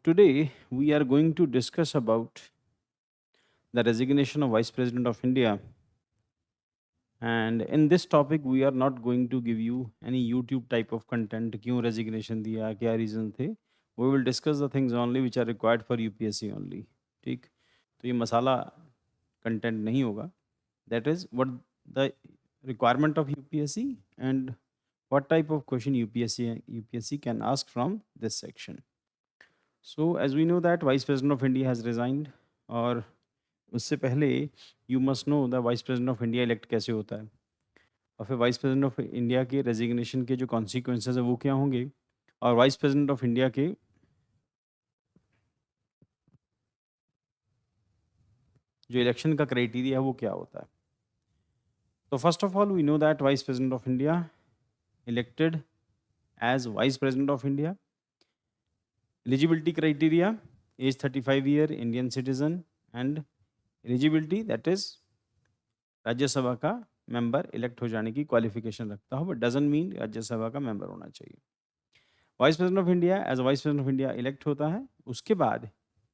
Today we are going to discuss about the resignation of Vice President of India. And in this topic, we are not going to give you any YouTube type of content. क्यों resignation दिया, क्या reason थे? We will discuss the things only which are required for UPSC only. ठीक? तो ये मसाला content नहीं होगा. That is what the requirement of UPSC and what type of question UPSC can ask from this section. So as we know that Vice President of India has resigned, और उससे पहले you must know the vice president of India elect कैसे होता है, और फिर vice president of India के resignation के जो कॉन्सिक्वेंसेज है वो क्या होंगे, और वाइस प्रेसिडेंट ऑफ इंडिया के जो इलेक्शन का क्राइटेरिया है वो क्या होता है. तो first of all we know that vice president of India elected as vice president of India. Eligibility criteria as 35 year, Indian citizen, and eligibility that is Rajya Sabha का मेंबर इलेक्ट हो जाने की क्वालिफिकेशन रखता हो, बट डजंट मीन राज्यसभा का member होना चाहिए. Vice president of India as vice president of India elect होता है. उसके बाद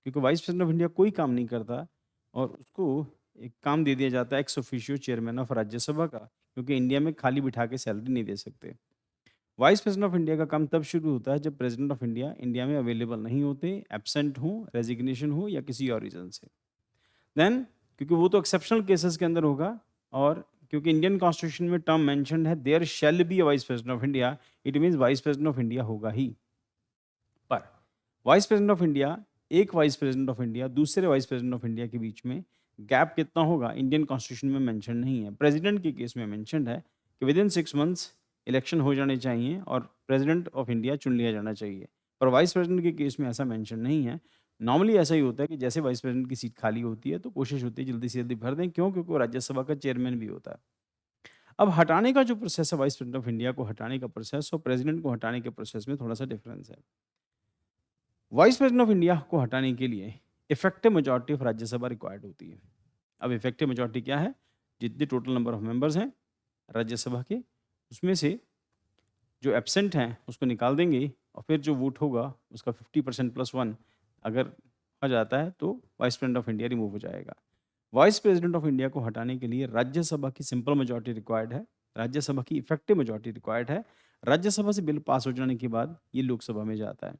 क्योंकि वाइस प्रेसिडेंट ऑफ इंडिया कोई काम नहीं करता और उसको एक काम दे दिया जाता है x officio chairman of Rajya Sabha का, क्योंकि इंडिया में खाली बिठा के सैलरी नहीं दे सकते. वाइस प्रेसिडेंट ऑफ इंडिया का काम तब शुरू होता है जब प्रेसिडेंट ऑफ इंडिया इंडिया में अवेलेबल नहीं होते, एब्सेंट हो, रेजिग्नेशन हो या किसी और रीजन से. देन क्योंकि वो तो एक्सेप्शनल केसेस के अंदर होगा, और क्योंकि इंडियन कॉन्स्टिट्यूशन में टर्म मेंशन्ड है there shall be a vice president of India, it means vice president of India होगा ही. पर वाइस प्रेसिडेंट ऑफ इंडिया, एक वाइस प्रेसिडेंट ऑफ इंडिया दूसरे वाइस प्रेसिडेंट ऑफ इंडिया के बीच में गैप कितना होगा इंडियन कॉन्स्टिट्यूशन में मेंशन नहीं है. प्रेसिडेंट के केस में मेंशन्ड है कि विद इन 6 मंथ्स इलेक्शन हो जाने चाहिए और प्रेसिडेंट ऑफ इंडिया चुन लिया जाना चाहिए. पर वाइस प्रेसिडेंट के केस में ऐसा मेंशन नहीं है. नॉर्मली ऐसा ही होता है कि जैसे वाइस प्रेसिडेंट की सीट खाली होती है तो कोशिश होती है जल्दी से जल्दी भर दें. क्यों? क्योंकि वो राज्यसभा का चेयरमैन भी होता है. अब हटाने का जो प्रोसेस है, वाइस प्रेसिडेंट ऑफ इंडिया को हटाने का प्रोसेस और प्रेसिडेंट को हटाने के प्रोसेस में थोड़ा सा डिफरेंस है. वाइस प्रेसिडेंट ऑफ इंडिया को हटाने के लिए effective majority of Rajya Sabha required होती है. अब इफेक्टिव मेजॉरिटी क्या है? जितने टोटल नंबर ऑफ मेंबर्स हैं राज्यसभा के, उसमें से जो एब्सेंट हैं उसको निकाल देंगे और फिर जो वोट होगा उसका 50% प्लस 1 अगर आ जाता है तो vice president of India remove हो जाएगा. वाइस प्रेसिडेंट ऑफ इंडिया को हटाने के लिए राज्यसभा की सिंपल मेजॉरिटी रिक्वायर्ड है, राज्यसभा की इफेक्टिव मेजॉरिटी रिक्वायर्ड है. राज्यसभा से बिल पास हो जाने के बाद ये लोकसभा में जाता है.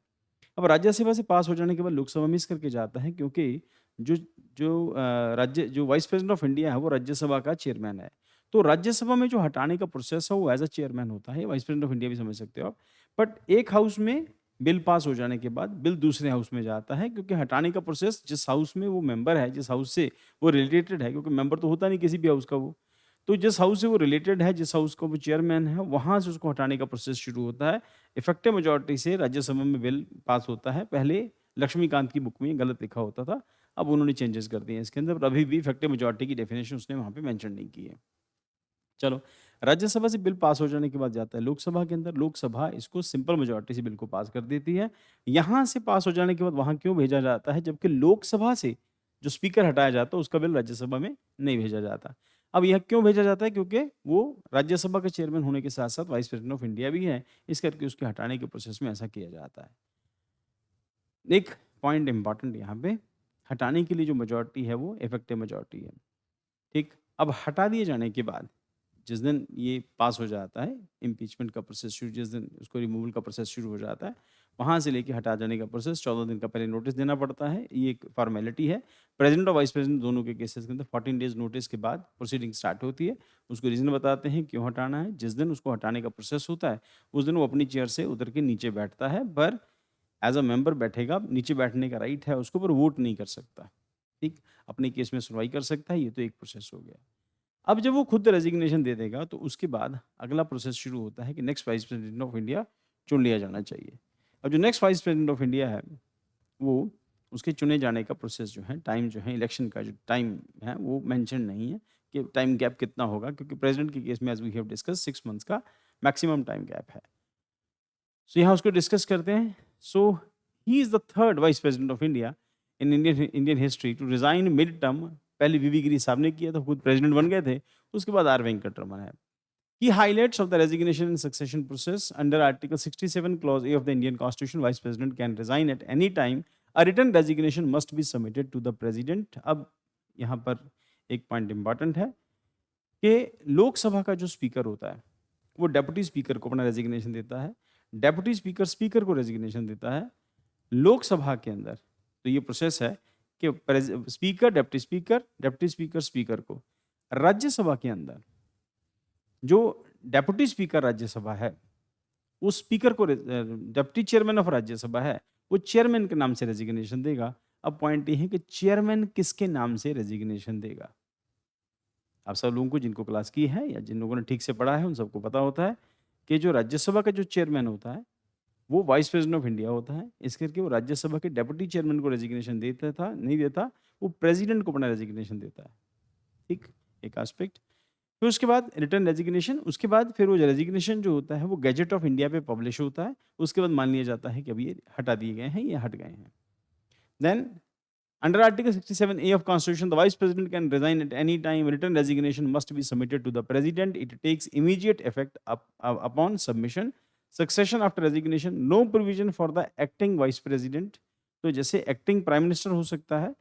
अब राज्यसभा से पास हो जाने के बाद लोकसभा में इस करके जाता है क्योंकि जो जो वाइस प्रेसिडेंट ऑफ इंडिया है वो राज्यसभा का चेयरमैन है. तो राज्यसभा में जो हटाने का प्रोसेस है वो एज अ चेयरमैन होता है, वाइस प्रेसिडेंट ऑफ इंडिया भी समझ सकते हो आप. बट एक हाउस में बिल पास हो जाने के बाद बिल दूसरे हाउस में जाता है, क्योंकि हटाने का प्रोसेस जिस हाउस में वो मेंबर है, जिस हाउस से वो रिलेटेड है, क्योंकि मेंबर तो होता नहीं किसी भी हाउस का वो, तो जिस हाउस से वो रिलेटेड है, जिस हाउस का वो चेयरमैन है, वहाँ से उसको हटाने का प्रोसेस शुरू होता है. इफेक्टिव मेजॉरिटी से राज्यसभा में बिल पास होता है. पहले लक्ष्मीकांत की बुक में ये गलत लिखा होता था, अब उन्होंने चेंजेस कर दिए हैं इसके अंदर, पर अभी भी इफेक्टिव मेजॉरिटी की डेफिनेशन उसने वहाँ पे मेंशन नहीं की है. चलो, राज्यसभा से बिल पास हो जाने के बाद जाता है लोकसभा के अंदर. लोकसभा इसको सिंपल मेजॉरिटी से बिल को पास कर देती है. यहाँ से पास हो जाने के बाद वहाँ क्यों भेजा जाता है, जबकि लोकसभा से जो स्पीकर हटाया जाता है उसका बिल राज्यसभा में नहीं भेजा जाता. अब यह क्यों भेजा जाता है? क्योंकि वो राज्यसभा का चेयरमैन होने के साथ साथ वाइस प्रेसिडेंट ऑफ इंडिया भी है, इस करके उसके हटाने के प्रोसेस में ऐसा किया जाता है. एक पॉइंट इंपॉर्टेंट यहाँ पे, हटाने के लिए जो मेजॉरिटी है वो इफेक्टिव मेजॉरिटी है. ठीक, अब हटा दिए जाने के बाद जिस दिन ये पास हो जाता है, इम्पीचमेंट का प्रोसेस शुरू, जिस दिन उसको रिमूवल का प्रोसेस शुरू हो जाता है, वहाँ से लेके हटा जाने का प्रोसेस 14 दिन का पहले नोटिस देना पड़ता है. ये एक फॉर्मेलिटी है. प्रेसिडेंट और वाइस प्रेसिडेंट दोनों के केसेस के अंदर 14 डेज नोटिस के बाद प्रोसीडिंग स्टार्ट होती है. उसको रीज़न बताते हैं क्यों हटाना है. जिस दिन उसको हटाने का प्रोसेस होता है उस दिन वो अपनी चेयर से उतर के नीचे बैठता है, पर एज अ मेंबर बैठेगा. नीचे बैठने का राइट है उसको, पर वोट नहीं कर सकता. ठीक, अपने केस में सुनवाई कर सकता है. ये तो एक प्रोसेस हो गया. अब जब वो खुद रेजिग्नेशन दे देगा तो उसके बाद अगला प्रोसेस शुरू होता है कि next vice president of India चुन लिया जाना चाहिए. अब जो next vice president of India है वो, उसके चुने जाने का प्रोसेस जो है, टाइम जो है, इलेक्शन का जो टाइम है वो मेंशन नहीं है कि टाइम गैप कितना होगा, क्योंकि प्रेसिडेंट के केस में as we have discuss 6 months का मैक्सिमम टाइम गैप है. सो यहाँ उसको डिस्कस करते हैं. So he is the third vice president of India in Indian history to resign mid term. पहले वीवी गिरी साहब ने किया था, खुद प्रेसिडेंट बन गए थे. उसके बाद आर वेंकटरमन है. He highlights of the resignation and succession process under Article 67 Clause A of the Indian Constitution. Vice President can resign at any time a written resignation must be submitted to the president. अब यहाँ पर एक point important है कि लोकसभा का जो speaker होता है वो डेप्यूटी स्पीकर को अपना रेजिग्नेशन देता है, डेप्यूटी स्पीकर स्पीकर को रेजिग्नेशन देता है। लोकसभा के अंदर तो ये प्रोसेस है कि speaker deputy speaker, deputy speaker speaker को। राज्यसभा के अंदर जो डेप्यूटी स्पीकर राज्यसभा है उस स्पीकर को डेप्यूटी चेयरमैन ऑफ राज्यसभा है वो चेयरमैन के नाम से रेजिग्नेशन देगा। अब पॉइंट ये है कि चेयरमैन किसके नाम से रेजिग्नेशन देगा। आप सब लोगों को जिनको क्लास की है या जिन लोगों ने ठीक से पढ़ा है उन सबको पता होता है कि जो राज्यसभा का जो चेयरमैन होता है वो वाइस प्रेसिडेंट ऑफ इंडिया होता है। इस करके वो राज्यसभा के डेप्यूटी चेयरमैन को रेजिग्नेशन देता था, नहीं देता, वो प्रेसिडेंट को अपना रेजिग्नेशन देता है। ठीक, एक एस्पेक्ट। फिर उसके बाद रिटर्न रेजिग्नेशन, उसके बाद फिर वो रेजिग्नेशन जो होता है वो गैजेट ऑफ इंडिया पे पब्लिश होता है। उसके बाद मान लिया जाता है कि अभी ये हटा दिए गए हैं, ये हट गए हैं। Then under Article 67A of Constitution, the Vice President can resign at any time. Written resignation must be submitted to the President. It takes immediate effect upon submission. Succession after resignation, no provision for the acting Vice President. तो जैसे acting prime minister हो सकता है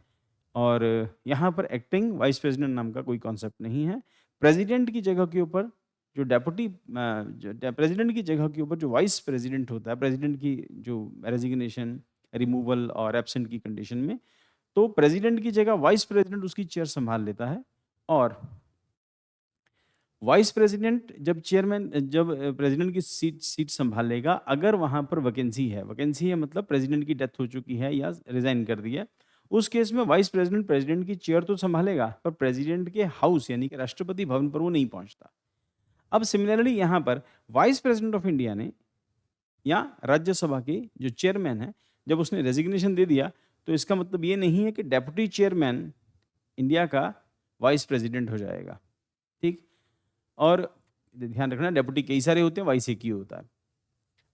और यहाँ पर acting vice president नाम का कोई कॉन्सेप्ट नहीं है। प्रेसिडेंट की जगह के ऊपर जो डेप्यूटी प्रेसिडेंट की जगह के ऊपर जो वाइस प्रेसिडेंट होता है, प्रेसिडेंट की जो रेजिग्नेशन, रिमूवल और एब्सेंट की कंडीशन में, तो प्रेसिडेंट की जगह वाइस प्रेसिडेंट उसकी चेयर संभाल लेता है। और वाइस प्रेसिडेंट जब चेयरमैन जब प्रेसिडेंट की सीट संभाल लेगा, अगर वहां पर वैकेंसी है मतलब प्रेसिडेंट की डेथ हो चुकी है या रिजाइन कर दिया, उस केस में वाइस प्रेसिडेंट प्रेसिडेंट की चेयर तो संभालेगा पर प्रेसिडेंट के हाउस यानी कि राष्ट्रपति भवन पर वो नहीं पहुंचता। अब सिमिलरली यहाँ पर वाइस प्रेसिडेंट ऑफ इंडिया ने या राज्यसभा के जो चेयरमैन है जब उसने रेजिग्नेशन दे दिया तो इसका मतलब ये नहीं है कि डेप्यूटी चेयरमैन इंडिया का वाइस प्रेसिडेंट हो जाएगा। ठीक, और ध्यान रखना डेप्यूटी कई सारे होते हैं, वाइस एक ही होता है।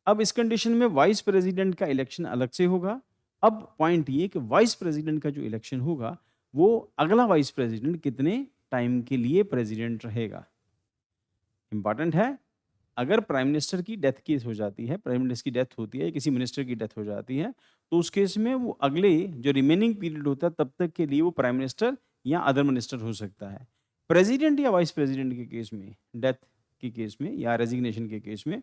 अब इस कंडीशन में वाइस प्रेसिडेंट का इलेक्शन अलग से होगा। अब पॉइंट ये कि वाइस प्रेसिडेंट का जो इलेक्शन होगा वो अगला वाइस प्रेसिडेंट कितने टाइम के लिए प्रेसिडेंट रहेगा, इंपॉर्टेंट है। अगर प्राइम मिनिस्टर की डेथ केस हो जाती है, प्राइम मिनिस्टर की डेथ होती है, किसी मिनिस्टर की डेथ हो जाती है, तो उस केस में वो अगले जो रिमेनिंग पीरियड होता है तब तक के लिए वो प्राइम मिनिस्टर या अदर मिनिस्टर हो सकता है। प्रेसिडेंट या वाइस प्रेसिडेंट के केस में, डेथ के केस में या रेजिग्नेशन के केस में,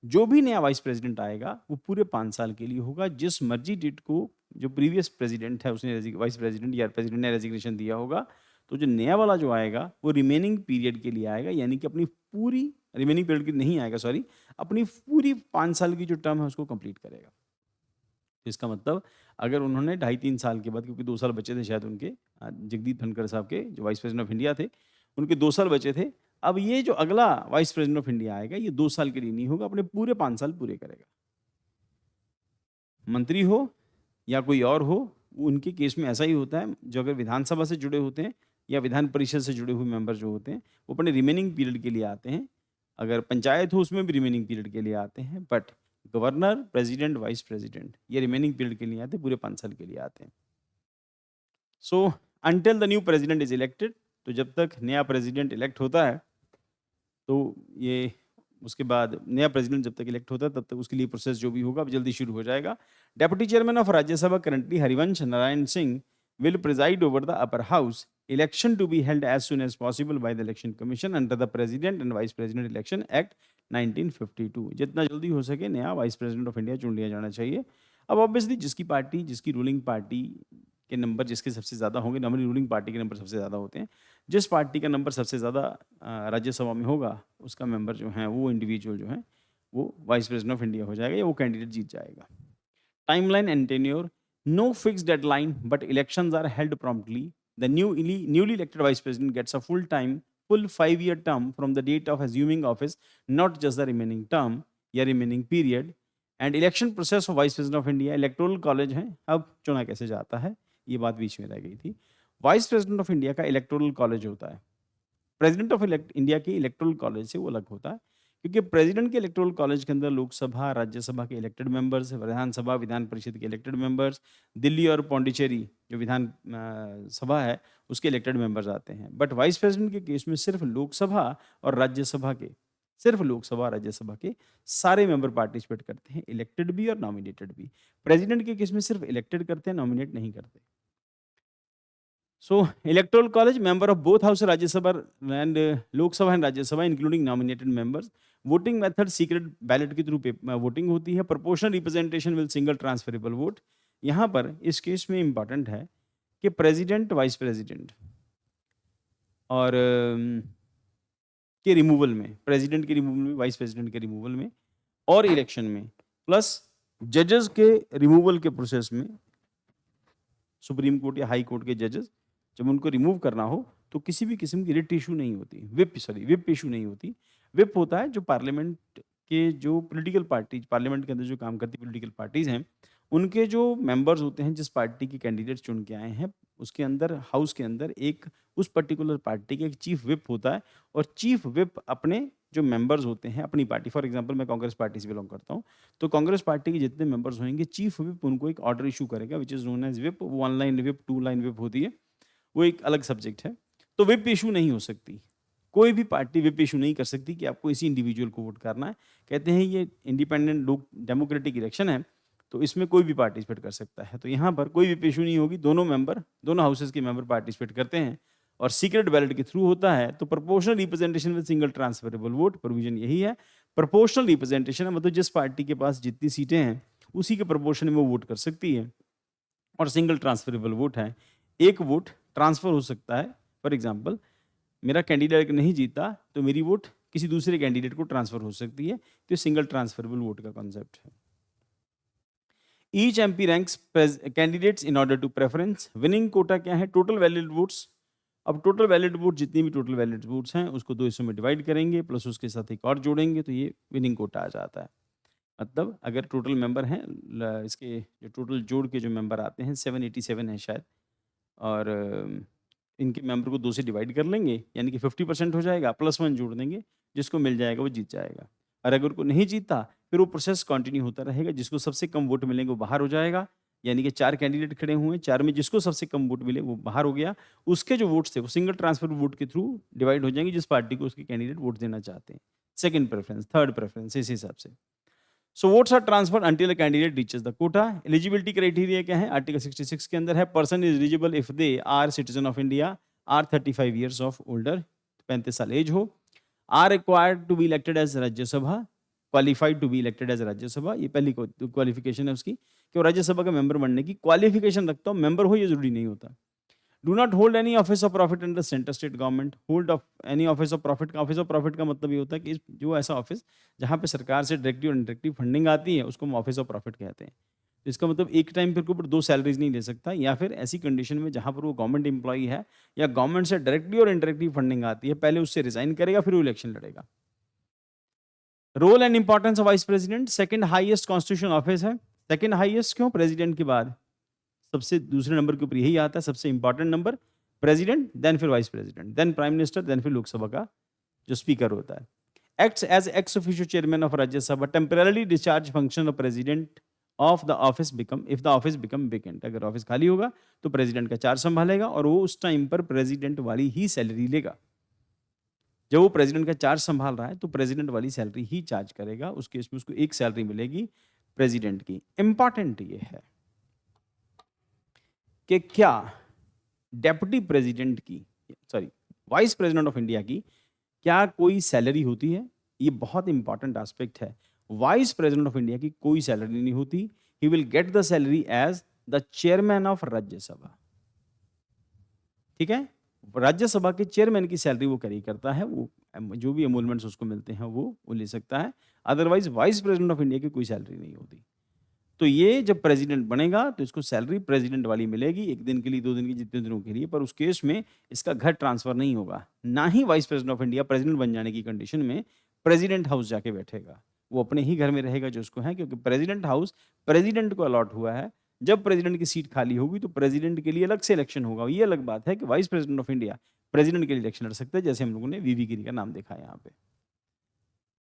जो भी नया वाइस प्रेसिडेंट आएगा वो पूरे 5 साल के लिए होगा। जिस मर्जी डेट को जो प्रीवियस प्रेसिडेंट है उसने वाइस प्रेसिडेंट या प्रेसिडेंट ने रेजिग्नेशन दिया होगा, तो जो नया वाला जो आएगा वो रिमेनिंग पीरियड के लिए आएगा, यानी कि अपनी पूरी रिमेनिंग पीरियड की नहीं आएगा, सॉरी, अपनी पूरी 5 साल की जो टर्म है उसको कंप्लीट करेगा। तो इसका मतलब अगर उन्होंने 2.5-3 साल के बाद, क्योंकि 2 साल बचे थे शायद उनके, जगदीप धनखड़ साहब के जो वाइस प्रेसिडेंट ऑफ इंडिया थे, उनके 2 साल बचे थे। अब ये जो अगला वाइस प्रेसिडेंट ऑफ इंडिया आएगा ये 2 साल के लिए नहीं होगा, अपने पूरे 5 साल पूरे करेगा। मंत्री हो या कोई और हो, उनके केस में ऐसा ही होता है। जो अगर विधानसभा से जुड़े होते हैं या विधान परिषद से जुड़े हुए मेंबर जो होते हैं वो अपने रिमेनिंग पीरियड के लिए आते हैं। अगर पंचायत हो उसमें भी रिमेनिंग पीरियड के लिए आते हैं, but governor, president, vice president ये रिमेनिंग पीरियड के लिए आते हैं, पूरे 5 साल के लिए आते हैं। So until the new president is elected, तो जब तक नया प्रेसिडेंट इलेक्ट होता है तो ये उसके बाद नया प्रेसिडेंट जब तक इलेक्ट होता है तब तक उसके लिए प्रोसेस जो भी होगा अब जल्दी शुरू हो जाएगा। Deputy chairman of Rajya Sabha currently Harivansh Narayan Singh will preside over the upper house. Election to be held as soon as possible by the Election Commission under the President and Vice President Election Act 1952. जितना जल्दी हो सके नया वाइस प्रेसिडेंट ऑफ इंडिया चुन लिया जाना चाहिए। अब ऑब्वियसली जिसकी पार्टी, जिसकी रूलिंग पार्टी के नंबर जिसके सबसे ज़्यादा होंगे, नॉर्मली रूलिंग पार्टी के नंबर सबसे ज़्यादा होते हैं, जिस पार्टी का नंबर सबसे ज़्यादा राज्यसभा में होगा उसका मेंबर जो है वो इंडिविजुअल जो है वो वाइस प्रेसिडेंट ऑफ इंडिया हो जाएगा या वो कैंडिडेट जीत जाएगा। Timeline and tenure, no fixed deadline, but elections are held promptly. The newly elected vice president gets a full 5-year term from the date of assuming office, not just the remaining term या remaining period. And election process of vice president of India, electoral college है, अब चुना कैसे जाता है ये बात बीच में रह गई थी। वाइस प्रेसिडेंट ऑफ इंडिया का इलेक्टोरल कॉलेज होता है, प्रेसिडेंट ऑफ इंडिया के इलेक्टोरल कॉलेज से वो अलग होता है, क्योंकि प्रेसिडेंट के इलेक्टोरल कॉलेज के अंदर लोकसभा, राज्यसभा के इलेक्टेड मेंबर्स, विधानसभा, विधान परिषद के इलेक्टेड मेंबर्स, दिल्ली और पौंडीचेरी जो विधान सभा है उसके इलेक्टेड मेंबर्स आते हैं। बट वाइस प्रेसिडेंट के केस में सिर्फ लोकसभा और राज्यसभा के सिर्फ लोकसभा और राज्यसभा के सारे मेंबर पार्टिसिपेट करते हैं, इलेक्टेड भी और नॉमिनेटेड भी। प्रेसिडेंट के केस में सिर्फ इलेक्टेड करते हैं, नॉमिनेट नहीं करते। So, electoral college member of both House Rajya Sabha and Lok Sabha and Rajya Sabha including nominated members. Voting method secret ballot के थ्रू वोटिंग होती है। Proportional representation will single transferable vote. यहाँ पर इस case में important है कि president, vice president और के रिमूवल में, प्रेसिडेंट के रिमूवल में, वाइस प्रेसिडेंट के रिमूवल में और इलेक्शन में, प्लस जजेस के रिमूवल के प्रोसेस में, सुप्रीम कोर्ट या हाई कोर्ट के जजेस जब उनको रिमूव करना हो तो किसी भी किस्म की रिट इशू नहीं होती, विप इशू नहीं होती। विप होता है जो पार्लियामेंट के जो पॉलिटिकल पार्टीज, पार्लियामेंट के अंदर जो काम करती पॉलिटिकल पार्टीज हैं, उनके जो मेंबर्स होते हैं, जिस पार्टी के कैंडिडेट चुन के आए हैं, उसके अंदर, हाउस के अंदर एक उस पर्टिकुलर पार्टी का एक चीफ विप होता है और चीफ विप अपने जो मेंबर्स होते हैं अपनी पार्टी, फॉर एग्जांपल मैं कांग्रेस पार्टी से बिलोंग करता हूं, तो कांग्रेस पार्टी के जितने मेंबर्स होंगे, चीफ विप उनको एक ऑर्डर इशू करेगा which is known as whip. 1 line whip, 2 line whip होती है, वो एक अलग सब्जेक्ट है। तो विप इशू नहीं हो सकती, कोई भी पार्टी विप इशू नहीं कर सकती कि आपको इसी इंडिविजुअल को वोट करना है। कहते हैं ये इंडिपेंडेंट लोक डेमोक्रेटिक इलेक्शन है, तो इसमें कोई भी पार्टिसिपेट कर सकता है। तो यहाँ पर कोई विप इशू नहीं होगी, दोनों मेंबर, दोनों हाउसेस के मेंबर पार्टिसिपेट करते हैं और सीक्रेट बैलेट के थ्रू होता है। तो proportional representation with single transferable vote, provision यही है। प्रोपोर्शनल रिप्रेजेंटेशन है मतलब जिस पार्टी के पास जितनी सीटें हैं उसी के प्रोपोर्शन में वो वोट कर सकती है। और सिंगल ट्रांसफरेबल वोट है, एक वोट ट्रांसफर हो सकता है। फॉर एग्जाम्पल मेरा कैंडिडेट नहीं जीता तो मेरी वोट किसी दूसरे कैंडिडेट को ट्रांसफर हो सकती है। तो सिंगल ट्रांसफरेबल वोट का कॉन्सेप्ट है। Each MP ranks candidates in order to preference. Winning quota क्या है? Total valid votes. अब टोटल वैलिड वोट, जितनी भी टोटल वैलिड वोट्स हैं उसको 2 हिस्सों में डिवाइड करेंगे, प्लस उसके साथ एक और जोड़ेंगे, तो ये विनिंग कोटा आ जाता है। मतलब अगर टोटल मेंबर हैं, इसके जो टोटल जोड़ के जो मेंबर आते हैं 787 है शायद, और इनके मेंबर को 2 से डिवाइड कर लेंगे, यानी कि 50% हो जाएगा, +1 जोड़ देंगे, जिसको मिल जाएगा वो जीत जाएगा। और अगर को नहीं जीता फिर वो प्रोसेस कंटिन्यू होता रहेगा, जिसको सबसे कम वोट मिलेंगे वो बाहर हो जाएगा। यानी कि 4 कैंडिडेट खड़े हुए हैं, 4 में जिसको सबसे कम वोट मिले वो बाहर हो गया। उसके जो वोट्स थे वो सिंगल ट्रांसफर वोट के थ्रू डिवाइड हो जाएंगे जिस पार्टी को उसके कैंडिडेट वोट देना चाहते हैं। सेकंड प्रेफरेंस, थर्ड प्रेफरेंस, इस हिसाब से। So votes are transferred until a candidate reaches the quota. Eligibility criteria क्या है? आर्टिकल 66 के अंदर है, person is eligible if they are citizen of India, are 35 years of older, 35 साल एज हो, are required to be elected as Rajya Sabha, qualified to be elected as Rajya Sabha. ये पहली qualification है उसकी कि वो राज्यसभा का मेंबर बनने की क्वालिफिकेशन रखता हो, मेंबर हो ये जरूरी नहीं होता। Do not hold any office of profit under centre state government. Hold of any office of profit का, ऑफिस ऑफ प्रॉफिट का मतलब ये होता है कि जो ऐसा ऑफिस जहाँ पे सरकार से डायरेक्टली और इनडायरेक्टली फंडिंग आती है उसको हम ऑफिस ऑफ प्रॉफिट कहते हैं। तो इसका मतलब एक टाइम पर ऊपर 2 सैलरीज नहीं ले सकता, या फिर ऐसी कंडीशन में जहाँ पर वो गवर्नमेंट एम्प्लॉई है या गवर्नमेंट से डायरेक्टली और इनडायरेक्टली फंडिंग आती है, पहले उससे रिजाइन करेगा फिर वो इलेक्शन लड़ेगा। Role and importance of vice president, second highest constitutional office है। सेकंड हाईएस्ट क्यों? प्रेसिडेंट के बाद सबसे दूसरे नंबर के ऊपर यही आता है, सबसे इंपॉर्टेंट नंबर प्रेसिडेंट, देन फिर vice president, then prime minister, then फिर लोकसभा का जो स्पीकर होता है। Acts as ex officio chairman of Rajya Sabha, temporary discharge function of president of the office become if the office become vacant. अगर office खाली होगा तो प्रेसिडेंट का चार्ज संभालेगा और वो उस टाइम पर प्रेसिडेंट वाली ही सैलरी लेगा। जब वो प्रेसिडेंट का चार्ज संभाल रहा है तो प्रेसिडेंट वाली सैलरी ही चार्ज करेगा। उस केस में उसको एक सैलरी मिलेगी प्रेसिडेंट की। इंपॉर्टेंट ये है कि क्या डेप्यूटी प्रेसिडेंट की, sorry vice president of India की क्या कोई सैलरी होती है? ये बहुत इंपॉर्टेंट एस्पेक्ट है। वाइस प्रेसिडेंट ऑफ इंडिया की कोई सैलरी नहीं होती। He will get the salary as the chairman of Rajya Sabha. ठीक है, राज्यसभा के चेयरमैन की सैलरी वो कैरी करता है, वो जो भी एमोलमेंट्स उसको मिलते हैं वो ले सकता है। Otherwise vice president of India की कोई सैलरी नहीं होती। तो ये जब प्रेसिडेंट बनेगा तो इसको सैलरी प्रेसिडेंट वाली मिलेगी, 1 दिन के लिए, 2 दिन की, जितने दिनों के लिए। पर उस केस में इसका घर ट्रांसफर नहीं होगा। ना ही vice president of India president बन जाने की कंडीशन में प्रेसिडेंट हाउस जाके बैठेगा, वो अपने ही घर में रहेगा जो उसको है, क्योंकि प्रेसिडेंट हाउस प्रेसिडेंट को अलॉट हुआ है। जब प्रेसिडेंट की सीट खाली होगी तो प्रेसिडेंट के लिए अलग से इलेक्शन होगा। ये अलग बात है कि vice president of India president के लिए इलेक्शन लड़ सकते हैं, जैसे हम लोगों ने वीवी गिरी का नाम देखा है यहाँ पे।